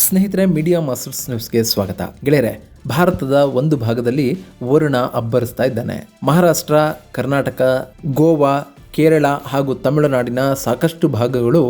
ಸ್ನೇಹಿತರೆ, media masters ನ್ಯೂಸ್ಗೆ ಸ್ವಾಗತ. ಗೆಳೆಯರೆ, ಭಾರತದ ಒಂದು ಭಾಗದಲ್ಲಿ ವರುಣ ಅಬ್ಬರಿಸ್ತಾ ಇದ್ದಾನೆ. ಮಹಾರಾಷ್ಟ್ರ, ಕರ್ನಾಟಕ, ಗೋವಾ, ಕೇರಳ ಹಾಗೂ ತಮಿಳುನಾಡಿನ ಸಾಕಷ್ಟು ಭಾಗಗಳು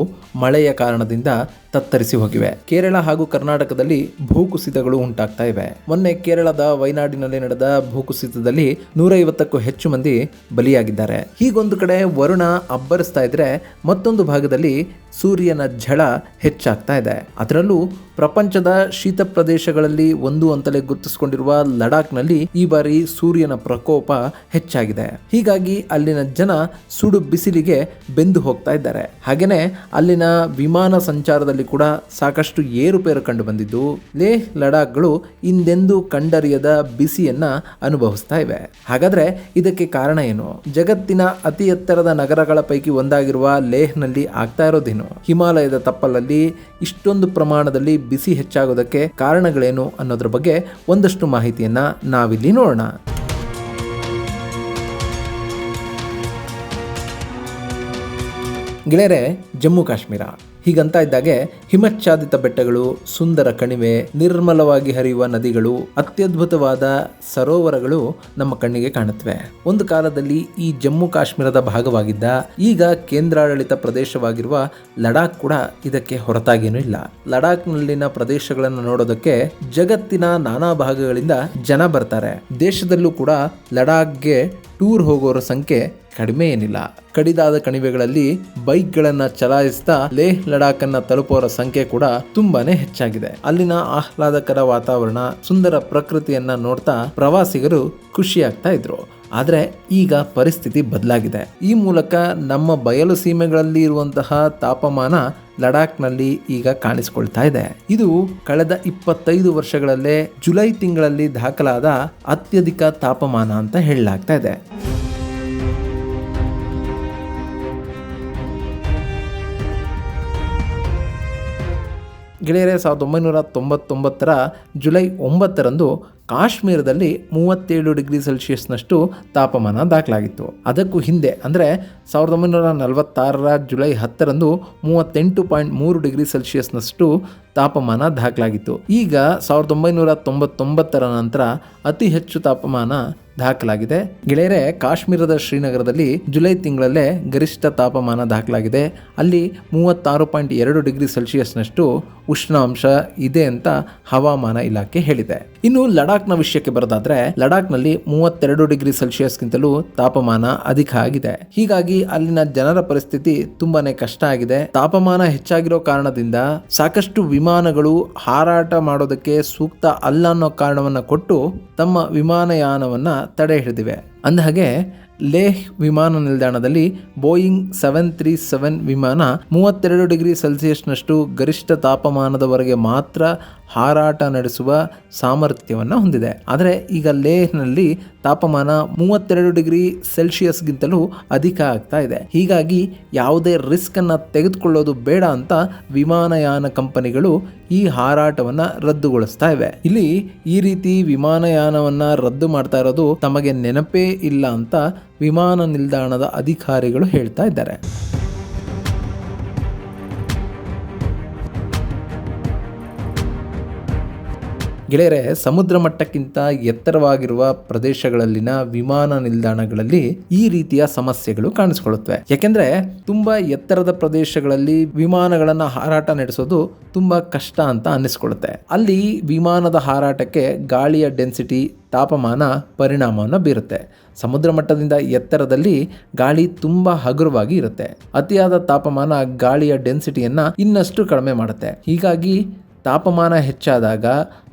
ಮಳೆಯ ಕಾರಣದಿಂದ ತತ್ತರಿಸಿ ಹೋಗಿವೆ. ಕೇರಳ ಹಾಗೂ ಕರ್ನಾಟಕದಲ್ಲಿ ಭೂಕುಸಿತಗಳು ಉಂಟಾಗ್ತಾ ಇವೆ. ಮೊನ್ನೆ ಕೇರಳದ ವಯನಾಡಿನಲ್ಲಿ ನಡೆದ ಭೂಕುಸಿತದಲ್ಲಿ 150ಕ್ಕೂ ಹೆಚ್ಚು ಮಂದಿ ಬಲಿಯಾಗಿದ್ದಾರೆ. ಹೀಗೊಂದು ಕಡೆ ವರುಣ ಅಬ್ಬರಿಸ್ತಾ ಇದ್ರೆ, ಮತ್ತೊಂದು ಭಾಗದಲ್ಲಿ ಸೂರ್ಯನ ಝಳ ಹೆಚ್ಚಾಗ್ತಾ ಇದೆ. ಅದರಲ್ಲೂ ಪ್ರಪಂಚದ ಶೀತ ಪ್ರದೇಶಗಳಲ್ಲಿ ಒಂದು ಅಂತಲೇ ಗುರುತಿಸಿಕೊಂಡಿರುವ ಲಡಾಖ್ನಲ್ಲಿ ಈ ಬಾರಿ ಸೂರ್ಯನ ಪ್ರಕೋಪ ಹೆಚ್ಚಾಗಿದೆ. ಹೀಗಾಗಿ ಅಲ್ಲಿನ ಜನ ಸುಡು ಬಿಸಿಲಿಗೆ ಬೆಂದು ಹೋಗ್ತಾ ಇದ್ದಾರೆ. ಹಾಗೇನೆ ಅಲ್ಲಿನ ವಿಮಾನ ಸಂಚಾರದಲ್ಲಿ ಕೂಡ ಸಾಕಷ್ಟು ಏರುಪೇರು ಕಂಡು ಬಂದಿದ್ದು, ಲೇಹ್ ಲಡಾಖ್ಗಳು ಹಿಂದೆಂದೂ ಕಂಡರಿಯದ ಬಿಸಿಯನ್ನ ಅನುಭವಿಸ್ತಾ ಇವೆ. ಹಾಗಾದ್ರೆ ಇದಕ್ಕೆ ಕಾರಣ ಏನು? ಜಗತ್ತಿನ ಅತಿ ಎತ್ತರದ ನಗರಗಳ ಪೈಕಿ ಒಂದಾಗಿರುವ ಲೇಹ್ನಲ್ಲಿ ಆಗ್ತಾ ಇರೋದೇನು? ಹಿಮಾಲಯದ ತಪ್ಪಲಲ್ಲಿ ಇಷ್ಟೊಂದು ಪ್ರಮಾಣದಲ್ಲಿ ಬಿಸಿ ಹೆಚ್ಚಾಗೋದಕ್ಕೆ ಕಾರಣಗಳೇನು ಅನ್ನೋದ್ರ ಬಗ್ಗೆ ಒಂದಷ್ಟು ಮಾಹಿತಿಯನ್ನ ನಾವಿಲ್ಲಿ ನೋಡೋಣ. ಗೆಳೆಯರೆ, ಜಮ್ಮು ಕಾಶ್ಮೀರ ಹೀಗಂತ ಇದ್ದಾಗೆ ಹಿಮಚ್ಛಾದಿತ ಬೆಟ್ಟಗಳು, ಸುಂದರ ಕಣಿವೆ, ನಿರ್ಮಲವಾಗಿ ಹರಿಯುವ ನದಿಗಳು, ಅತ್ಯದ್ಭುತವಾದ ಸರೋವರಗಳು ನಮ್ಮ ಕಣ್ಣಿಗೆ ಕಾಣುತ್ತವೆ. ಒಂದು ಕಾಲದಲ್ಲಿ ಈ ಜಮ್ಮು ಕಾಶ್ಮೀರದ ಭಾಗವಾಗಿದ್ದ, ಈಗ ಕೇಂದ್ರಾಡಳಿತ ಪ್ರದೇಶವಾಗಿರುವ ಲಡಾಖ್ ಕೂಡ ಇದಕ್ಕೆ ಹೊರತಾಗೇನೂ ಇಲ್ಲ. ಲಡಾಖ್ನಲ್ಲಿನ ಪ್ರದೇಶಗಳನ್ನು ನೋಡೋದಕ್ಕೆ ಜಗತ್ತಿನ ನಾನಾ ಭಾಗಗಳಿಂದ ಜನ ಬರ್ತಾರೆ. ದೇಶದಲ್ಲೂ ಕೂಡ ಲಡಾಖ್ಗೆ ಟೂರ್ ಹೋಗೋರ ಸಂಖ್ಯೆ ಕಡಿಮೆ ಏನಿಲ್ಲ. ಕಡಿದಾದ ಕಣಿವೆಗಳಲ್ಲಿ ಬೈಕ್ಗಳನ್ನ ಚಲಾಯಿಸ್ತಾ ಲೇಹ್ ಲಡಾಖ್ ಅನ್ನ ತಲುಪೋರ ಸಂಖ್ಯೆ ಕೂಡ ತುಂಬಾನೇ ಹೆಚ್ಚಾಗಿದೆ. ಅಲ್ಲಿನ ಆಹ್ಲಾದಕರ ವಾತಾವರಣ, ಸುಂದರ ಪ್ರಕೃತಿಯನ್ನ ನೋಡ್ತಾ ಪ್ರವಾಸಿಗರು ಖುಷಿಯಾಗ್ತಾ ಇದ್ರು. ಆದ್ರೆ ಈಗ ಪರಿಸ್ಥಿತಿ ಬದಲಾಗಿದೆ. ಈ ಮೂಲಕ ನಮ್ಮ ಬಯಲು ಸೀಮೆಗಳಲ್ಲಿ ಇರುವಂತಹ ತಾಪಮಾನ ಲಡಾಖ್ನಲ್ಲಿ ಈಗ ಕಾಣಿಸಿಕೊಳ್ತಾ ಇದೆ. ಇದು ಕಳೆದ 25 ವರ್ಷಗಳಲ್ಲೇ ಜುಲೈ ತಿಂಗಳಲ್ಲಿ ದಾಖಲಾದ ಅತ್ಯಧಿಕ ತಾಪಮಾನ ಅಂತ ಹೇಳಲಾಗ್ತಾ ಇದೆ. ಗೆಳೆಯರೆ, 1999ರ ಜುಲೈ 9ರಂದು ಕಾಶ್ಮೀರದಲ್ಲಿ 37 ಡಿಗ್ರಿ ಸೆಲ್ಸಿಯಸ್ನಷ್ಟು ತಾಪಮಾನ ದಾಖಲಾಗಿತ್ತು. ಅದಕ್ಕೂ ಹಿಂದೆ ಅಂದರೆ 1946ರ ಜುಲೈ 10ರಂದು 38.3 ಡಿಗ್ರಿ ಸೆಲ್ಸಿಯಸ್ನಷ್ಟು ತಾಪಮಾನ ದಾಖಲಾಗಿತ್ತು. ಈಗ 1999ರ ನಂತರ ಅತಿ ಹೆಚ್ಚು ತಾಪಮಾನ ದಾಖಲಾಗಿದೆ. ಗೆಳೆಯರೆ, ಕಾಶ್ಮೀರದ ಶ್ರೀನಗರದಲ್ಲಿ ಜುಲೈ ತಿಂಗಳಲ್ಲೇ ಗರಿಷ್ಠ ತಾಪಮಾನ ದಾಖಲಾಗಿದೆ. ಅಲ್ಲಿ 36.2 ಡಿಗ್ರಿ ಸೆಲ್ಸಿಯಸ್ನಷ್ಟು ಉಷ್ಣಾಂಶ ಇದೆ ಅಂತ ಹವಾಮಾನ ಇಲಾಖೆ ಹೇಳಿದೆ. ಇನ್ನು ಲಡಾಖ್ನ ವಿಷಯಕ್ಕೆ ಬರೋದಾದ್ರೆ, ಲಡಾಖ್ನಲ್ಲಿ 32 ಡಿಗ್ರಿ ಸೆಲ್ಸಿಯಸ್ಗಿಂತಲೂ ತಾಪಮಾನ ಅಧಿಕ ಆಗಿದೆ. ಹೀಗಾಗಿ ಅಲ್ಲಿನ ಜನರ ಪರಿಸ್ಥಿತಿ ತುಂಬಾನೇ ಕಷ್ಟ ಆಗಿದೆ. ತಾಪಮಾನ ಹೆಚ್ಚಾಗಿರೋ ಕಾರಣದಿಂದ ಸಾಕಷ್ಟು ವಿಮಾನಗಳು ಹಾರಾಟ ಮಾಡೋದಕ್ಕೆ ಸೂಕ್ತ ಅಲ್ಲ ಅನ್ನೋ ಕಾರಣವನ್ನ ಕೊಟ್ಟು ತಮ್ಮ ವಿಮಾನಯಾನವನ್ನ ತಡೆ ಹಿಡಿದಿವೆ. ಅಂದಹಾಗೆ ಲೇಹ್ ವಿಮಾನ ನಿಲ್ದಾಣದಲ್ಲಿ ಬೋಯಿಂಗ್ 737 ವಿಮಾನ 32 ಡಿಗ್ರಿ ಸೆಲ್ಸಿಯಸ್ನಷ್ಟು ಗರಿಷ್ಠ ತಾಪಮಾನದವರೆಗೆ ಮಾತ್ರ ಹಾರಾಟ ನಡೆಸುವ ಸಾಮರ್ಥ್ಯವನ್ನು ಹೊಂದಿದೆ. ಆದರೆ ಈಗ ಲೇಹ್ನಲ್ಲಿ ತಾಪಮಾನ 32 ಡಿಗ್ರಿ ಸೆಲ್ಸಿಯಸ್ಗಿಂತಲೂ ಅಧಿಕ ಆಗ್ತಾ ಇದೆ. ಹೀಗಾಗಿ ಯಾವುದೇ ರಿಸ್ಕ್ ಅನ್ನ ತೆಗೆದುಕೊಳ್ಳೋದು ಬೇಡ ಅಂತ ವಿಮಾನಯಾನ ಕಂಪನಿಗಳು ಈ ಹಾರಾಟವನ್ನ ರದ್ದುಗೊಳಿಸ್ತಾ ಇವೆ. ಇಲ್ಲಿ ಈ ರೀತಿ ವಿಮಾನಯಾನವನ್ನ ರದ್ದು ಮಾಡ್ತಾ ಇರೋದು ತಮಗೆ ನೆನಪೇ ಇಲ್ಲ ಅಂತ ವಿಮಾನ ನಿಲ್ದಾಣದ ಅಧಿಕಾರಿಗಳು ಹೇಳ್ತಾ ಇದ್ದಾರೆ. ಗೆಳೆಯರೆ, ಸಮುದ್ರ ಮಟ್ಟಕ್ಕಿಂತ ಎತ್ತರವಾಗಿರುವ ಪ್ರದೇಶಗಳಲ್ಲಿನ ವಿಮಾನ ನಿಲ್ದಾಣಗಳಲ್ಲಿ ಈ ರೀತಿಯ ಸಮಸ್ಯೆಗಳು ಕಾಣಿಸಿಕೊಳ್ಳುತ್ತವೆ. ಯಾಕೆಂದ್ರೆ ತುಂಬಾ ಎತ್ತರದ ಪ್ರದೇಶಗಳಲ್ಲಿ ವಿಮಾನಗಳನ್ನ ಹಾರಾಟ ನಡೆಸೋದು ತುಂಬಾ ಕಷ್ಟ ಅಂತ ಅನ್ನಿಸ್ಕೊಳ್ಳುತ್ತೆ. ಅಲ್ಲಿ ವಿಮಾನದ ಹಾರಾಟಕ್ಕೆ ಗಾಳಿಯ ಡೆನ್ಸಿಟಿ, ತಾಪಮಾನ ಪರಿಣಾಮವನ್ನು ಬೀರುತ್ತೆ. ಸಮುದ್ರ ಮಟ್ಟದಿಂದ ಎತ್ತರದಲ್ಲಿ ಗಾಳಿ ತುಂಬಾ ಹಗುರವಾಗಿ ಇರುತ್ತೆ. ಅತಿಯಾದ ತಾಪಮಾನ ಗಾಳಿಯ ಡೆನ್ಸಿಟಿಯನ್ನ ಇನ್ನಷ್ಟು ಕಡಿಮೆ ಮಾಡುತ್ತೆ. ಹೀಗಾಗಿ ತಾಪಮಾನ ಹೆಚ್ಚಾದಾಗ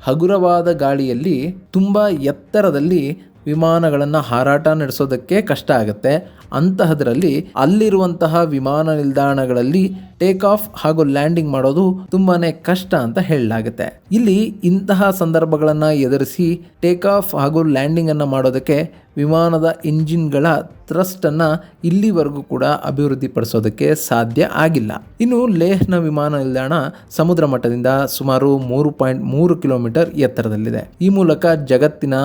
ಹಗುರವಾದ ಗಾಳಿಯಲ್ಲಿ ತುಂಬ ಎತ್ತರದಲ್ಲಿ ವಿಮಾನಗಳನ್ನು ಹಾರಾಟ ನಡೆಸೋದಕ್ಕೆ ಕಷ್ಟ ಆಗುತ್ತೆ. ಅಂತಹದರಲ್ಲಿ ಅಲ್ಲಿರುವಂತಹ ವಿಮಾನ ನಿಲ್ದಾಣಗಳಲ್ಲಿ ಟೇಕ್ ಆಫ್ ಹಾಗೂ ಲ್ಯಾಂಡಿಂಗ್ ಮಾಡೋದು ತುಂಬಾನೇ ಕಷ್ಟ ಅಂತ ಹೇಳಲಾಗುತ್ತೆ. ಇಲ್ಲಿ ಇಂತಹ ಸಂದರ್ಭಗಳನ್ನು ಎದುರಿಸಿ ಟೇಕ್ ಆಫ್ ಹಾಗೂ ಲ್ಯಾಂಡಿಂಗ್ ಅನ್ನು ಮಾಡೋದಕ್ಕೆ ವಿಮಾನದ ಇಂಜಿನ್ಗಳ ಥ್ರಸ್ಟ್ ಅನ್ನ ಇಲ್ಲಿವರೆಗೂ ಕೂಡ ಅಭಿವೃದ್ಧಿಪಡಿಸೋದಕ್ಕೆ ಸಾಧ್ಯ ಆಗಿಲ್ಲ. ಇನ್ನು ಲೇಹ್ನ ವಿಮಾನ ನಿಲ್ದಾಣ ಸಮುದ್ರ ಮಟ್ಟದಿಂದ ಸುಮಾರು 3.3 ಕಿಲೋಮೀಟರ್ ಎತ್ತರದಲ್ಲಿದೆ. ಈ ಮೂಲಕ ಜಗತ್ತಿನ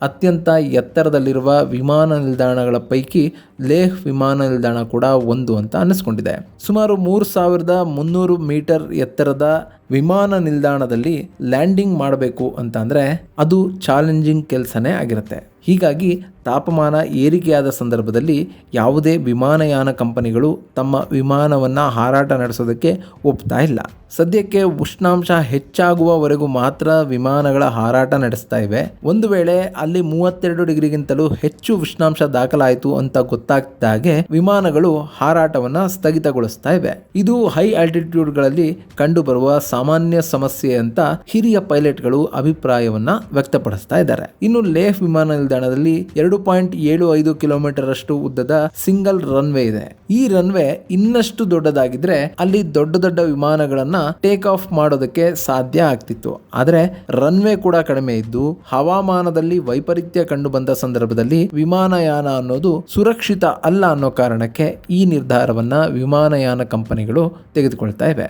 ಅತ್ಯಂತ ಎತ್ತರದಲ್ಲಿರುವ ವಿಮಾನ ನಿಲ್ದಾಣಗಳ ಪೈಕಿ ಲೇಹ್ ವಿಮಾನ ನಿಲ್ದಾಣ ಕೂಡ ಒಂದು ಅಂತ ಅನ್ನಿಸ್ಕೊಂಡಿದೆ. ಸುಮಾರು 3300 ಮೀಟರ್ ಎತ್ತರದ ವಿಮಾನ ನಿಲ್ದಾಣದಲ್ಲಿ ಲ್ಯಾಂಡಿಂಗ್ ಮಾಡಬೇಕು ಅಂತಂದರೆ ಅದು ಚಾಲೆಂಜಿಂಗ್ ಕೆಲಸನೇ ಆಗಿರುತ್ತೆ. ಹೀಗಾಗಿ ತಾಪಮಾನ ಏರಿಕೆಯಾದ ಸಂದರ್ಭದಲ್ಲಿ ಯಾವುದೇ ವಿಮಾನಯಾನ ಕಂಪನಿಗಳು ತಮ್ಮ ವಿಮಾನವನ್ನು ಹಾರಾಟ ನಡೆಸೋದಕ್ಕೆ ಒಪ್ತಾ ಇಲ್ಲ. ಸದ್ಯಕ್ಕೆ ಉಷ್ಣಾಂಶ ಹೆಚ್ಚಾಗುವವರೆಗೂ ಮಾತ್ರ ವಿಮಾನಗಳ ಹಾರಾಟ ನಡೆಸ್ತಾ ಇವೆ. ಒಂದು ವೇಳೆ ಅಲ್ಲಿ 32 ಡಿಗ್ರಿಗಿಂತಲೂ ಹೆಚ್ಚು ಉಷ್ಣಾಂಶ ದಾಖಲಾಯಿತು ಅಂತ ಗೊತ್ತಾಗ್ದಾಗೆ ವಿಮಾನಗಳು ಹಾರಾಟವನ್ನು ಸ್ಥಗಿತಗೊಳಿಸ್ತಾ ಇವೆ. ಇದು ಹೈ ಆಲ್ಟಿಟ್ಯೂಡ್ಗಳಲ್ಲಿ ಕಂಡುಬರುವ ಸಾಮಾನ್ಯ ಸಮಸ್ಯೆ ಅಂತ ಹಿರಿಯ ಪೈಲಟ್ಗಳು ಅಭಿಪ್ರಾಯವನ್ನ ವ್ಯಕ್ತಪಡಿಸ್ತಾ ಇದ್ದಾರೆ. ಇನ್ನು ಲೇಹ್ ವಿಮಾನ ನಿಲ್ದಾಣದಲ್ಲಿ 2.75 ಕಿಲೋಮೀಟರ್ ಅಷ್ಟು ಉದ್ದದ ಸಿಂಗಲ್ ರನ್ವೇ ಇದೆ. ಈ ರನ್ವೇ ಇನ್ನಷ್ಟು ದೊಡ್ಡದಾಗಿದ್ರೆ ಅಲ್ಲಿ ದೊಡ್ಡ ದೊಡ್ಡ ವಿಮಾನಗಳನ್ನ ಟೇಕ್ ಆಫ್ ಮಾಡೋದಕ್ಕೆ ಸಾಧ್ಯ ಆಗ್ತಿತ್ತು. ಆದ್ರೆ ರನ್ವೇ ಕೂಡ ಕಡಿಮೆ ಇದ್ದು ಹವಾಮಾನದಲ್ಲಿ ವೈಪರೀತ್ಯ ಕಂಡು ಬಂದ ಸಂದರ್ಭದಲ್ಲಿ ವಿಮಾನಯಾನ ಅನ್ನೋದು ಸುರಕ್ಷಿತ ಅಲ್ಲ ಅನ್ನೋ ಕಾರಣಕ್ಕೆ ಈ ನಿರ್ಧಾರವನ್ನ ವಿಮಾನಯಾನ ಕಂಪನಿಗಳು ತೆಗೆದುಕೊಳ್ತಾ ಇವೆ.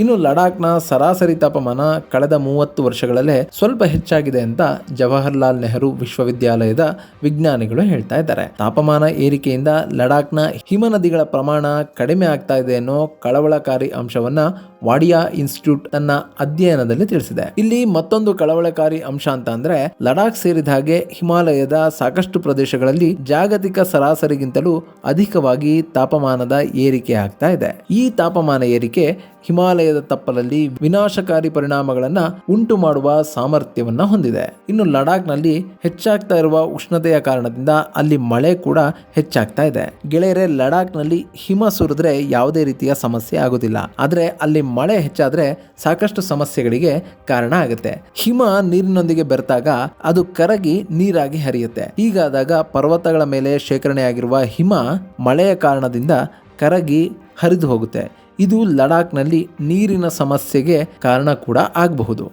ಇನ್ನು ಲಡಾಖ್ನ ಸರಾಸರಿ ತಾಪಮಾನ ಕಳೆದ 30 ವರ್ಷಗಳಲ್ಲೇ ಸ್ವಲ್ಪ ಹೆಚ್ಚಾಗಿದೆ ಅಂತ ಜವಾಹರ್ಲಾಲ್ ನೆಹರು ವಿಶ್ವವಿದ್ಯಾಲಯದ ವಿಜ್ಞಾನಿಗಳು ಹೇಳ್ತಾ ಇದ್ದಾರೆ. ತಾಪಮಾನ ಏರಿಕೆಯಿಂದ ಲಡಾಖ್ನ ಹಿಮನದಿಗಳ ಪ್ರಮಾಣ ಕಡಿಮೆ ಆಗ್ತಾ ಇದೆ ಅನ್ನೋ ಕಳವಳಕಾರಿ ಅಂಶವನ್ನ ವಾಡಿಯಾ ಇನ್ಸ್ಟಿಟ್ಯೂಟ್ ತನ್ನ ಅಧ್ಯಯನದಲ್ಲಿ ತಿಳಿಸಿದೆ. ಇಲ್ಲಿ ಮತ್ತೊಂದು ಕಳವಳಕಾರಿ ಅಂಶ ಅಂತ ಅಂದ್ರೆ ಲಡಾಖ್ ಸೇರಿದ ಹಾಗೆ ಹಿಮಾಲಯದ ಸಾಕಷ್ಟು ಪ್ರದೇಶಗಳಲ್ಲಿ ಜಾಗತಿಕ ಸರಾಸರಿಗಿಂತಲೂ ಅಧಿಕವಾಗಿ ತಾಪಮಾನದ ಏರಿಕೆ ಆಗ್ತಾ ಇದೆ. ಈ ತಾಪಮಾನ ಏರಿಕೆ ಹಿಮಾಲಯದ ತಪ್ಪಲಲ್ಲಿ ವಿನಾಶಕಾರಿ ಪರಿಣಾಮಗಳನ್ನ ಉಂಟು ಮಾಡುವ ಸಾಮರ್ಥ್ಯವನ್ನ ಹೊಂದಿದೆ. ಇನ್ನು ಲಡಾಖ್ನಲ್ಲಿ ಹೆಚ್ಚಾಗ್ತಾ ಇರುವ ಉಷ್ಣತೆಯ ಕಾರಣದಿಂದ ಅಲ್ಲಿ ಮಳೆ ಕೂಡ ಹೆಚ್ಚಾಗ್ತಾ ಇದೆ. ಗೆಳೆಯರೆ, ಲಡಾಖ್ನಲ್ಲಿ ಹಿಮ ಸುರಿದ್ರೆ ಯಾವುದೇ ರೀತಿಯ ಸಮಸ್ಯೆ ಆಗುದಿಲ್ಲ. ಆದ್ರೆ ಅಲ್ಲಿ ಮಳೆ ಹೆಚ್ಚಾದ್ರೆ ಸಾಕಷ್ಟು ಸಮಸ್ಯೆಗಳಿಗೆ ಕಾರಣ ಆಗುತ್ತೆ. ಹಿಮ ನೀರಿನೊಂದಿಗೆ ಬೆರೆತಾಗ ಅದು ಕರಗಿ ನೀರಾಗಿ ಹರಿಯುತ್ತೆ. ಹೀಗಾದಾಗ ಪರ್ವತಗಳ ಮೇಲೆ ಶೇಖರಣೆಯಾಗಿರುವ ಹಿಮ ಮಳೆಯ ಕಾರಣದಿಂದ ಕರಗಿ ಹರಿದು ಹೋಗುತ್ತೆ. ಇದು ಲಡಾಖ್ನಲ್ಲಿ ನೀರಿನ ಸಮಸ್ಯೆಗೆ ಕಾರಣ ಕೂಡ ಆಗಬಹುದು.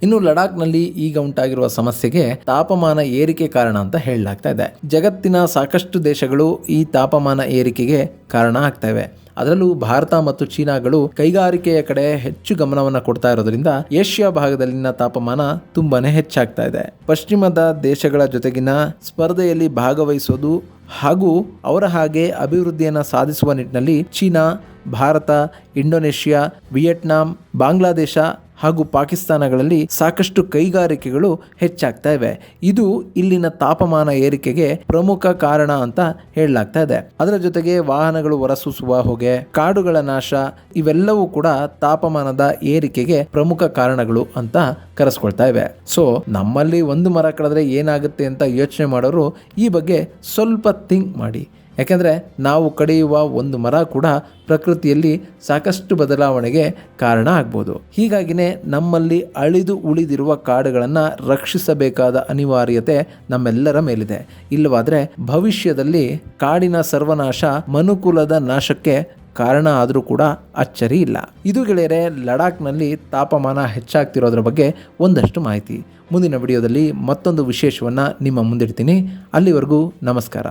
ಇನ್ನು ಲಡಾಖ್ನಲ್ಲಿ ಈಗ ಉಂಟಾಗಿರುವ ಸಮಸ್ಯೆಗೆ ತಾಪಮಾನ ಏರಿಕೆ ಕಾರಣ ಅಂತ ಹೇಳಲಾಗ್ತಾ ಇದೆ. ಜಗತ್ತಿನ ಸಾಕಷ್ಟು ದೇಶಗಳು ಈ ತಾಪಮಾನ ಏರಿಕೆಗೆ ಕಾರಣ ಆಗ್ತವೆ. ಅದರಲ್ಲೂ ಭಾರತ ಮತ್ತು ಚೀನಾಗಳು ಕೈಗಾರಿಕೆಯ ಕಡೆ ಹೆಚ್ಚು ಗಮನವನ್ನು ಕೊಡ್ತಾ ಇರೋದ್ರಿಂದ ಏಷ್ಯಾ ಭಾಗದಲ್ಲಿನ ತಾಪಮಾನ ತುಂಬಾನೇ ಹೆಚ್ಚಾಗ್ತಾ ಇದೆ. ಪಶ್ಚಿಮದ ದೇಶಗಳ ಜೊತೆಗಿನ ಸ್ಪರ್ಧೆಯಲ್ಲಿ ಭಾಗವಹಿಸೋದು ಹಾಗೂ ಅವರ ಹಾಗೆ ಅಭಿವೃದ್ಧಿಯನ್ನು ಸಾಧಿಸುವ ನಿಟ್ಟಿನಲ್ಲಿ China, Bharat, Indonesia, Vietnam, Bangladesh ಹಾಗೂ ಪಾಕಿಸ್ತಾನಗಳಲ್ಲಿ ಸಾಕಷ್ಟು ಕೈಗಾರಿಕೆಗಳು ಹೆಚ್ಚಾಗ್ತಾ ಇವೆ. ಇದು ಇಲ್ಲಿನ ತಾಪಮಾನ ಏರಿಕೆಗೆ ಪ್ರಮುಖ ಕಾರಣ ಅಂತ ಹೇಳಲಾಗ್ತಾ ಇದೆ. ಅದರ ಜೊತೆಗೆ ವಾಹನಗಳು ಹೊರಸೂಸುವ ಹೊಗೆ, ಕಾಡುಗಳ ನಾಶ ಇವೆಲ್ಲವೂ ಕೂಡ ತಾಪಮಾನದ ಏರಿಕೆಗೆ ಪ್ರಮುಖ ಕಾರಣಗಳು ಅಂತ ಕರೆಸ್ಕೊಳ್ತಾ ಇವೆ. ಸೊ ನಮ್ಮಲ್ಲಿ ಒಂದು ಮರ ಕಡಿದ್ರೆ ಏನಾಗುತ್ತೆ ಅಂತ ಯೋಚನೆ ಮಾಡೋರು ಈ ಬಗ್ಗೆ ಸ್ವಲ್ಪ ಥಿಂಕ್ ಮಾಡಿ. ಯಾಕೆಂದರೆ ನಾವು ಕಡಿಯುವ ಒಂದು ಮರ ಕೂಡ ಪ್ರಕೃತಿಯಲ್ಲಿ ಸಾಕಷ್ಟು ಬದಲಾವಣೆಗೆ ಕಾರಣ ಆಗ್ಬೋದು. ಹೀಗಾಗಿನೇ ನಮ್ಮಲ್ಲಿ ಅಳಿದು ಉಳಿದಿರುವ ಕಾಡುಗಳನ್ನು ರಕ್ಷಿಸಬೇಕಾದ ಅನಿವಾರ್ಯತೆ ನಮ್ಮೆಲ್ಲರ ಮೇಲಿದೆ. ಇಲ್ಲವಾದರೆ ಭವಿಷ್ಯದಲ್ಲಿ ಕಾಡಿನ ಸರ್ವನಾಶ ಮನುಕುಲದ ನಾಶಕ್ಕೆ ಕಾರಣ ಆದರೂ ಕೂಡ ಅಚ್ಚರಿ ಇಲ್ಲ. ಇದು ಗೆಳೆಯರೆ, ಲಡಾಖ್ನಲ್ಲಿ ತಾಪಮಾನ ಹೆಚ್ಚಾಗ್ತಿರೋದ್ರ ಬಗ್ಗೆ ಒಂದಷ್ಟು ಮಾಹಿತಿ. ಮುಂದಿನ ವಿಡಿಯೋದಲ್ಲಿ ಮತ್ತೊಂದು ವಿಶೇಷವನ್ನು ನಿಮ್ಮ ಮುಂದಿಡ್ತೀನಿ. ಅಲ್ಲಿವರೆಗೂ ನಮಸ್ಕಾರ.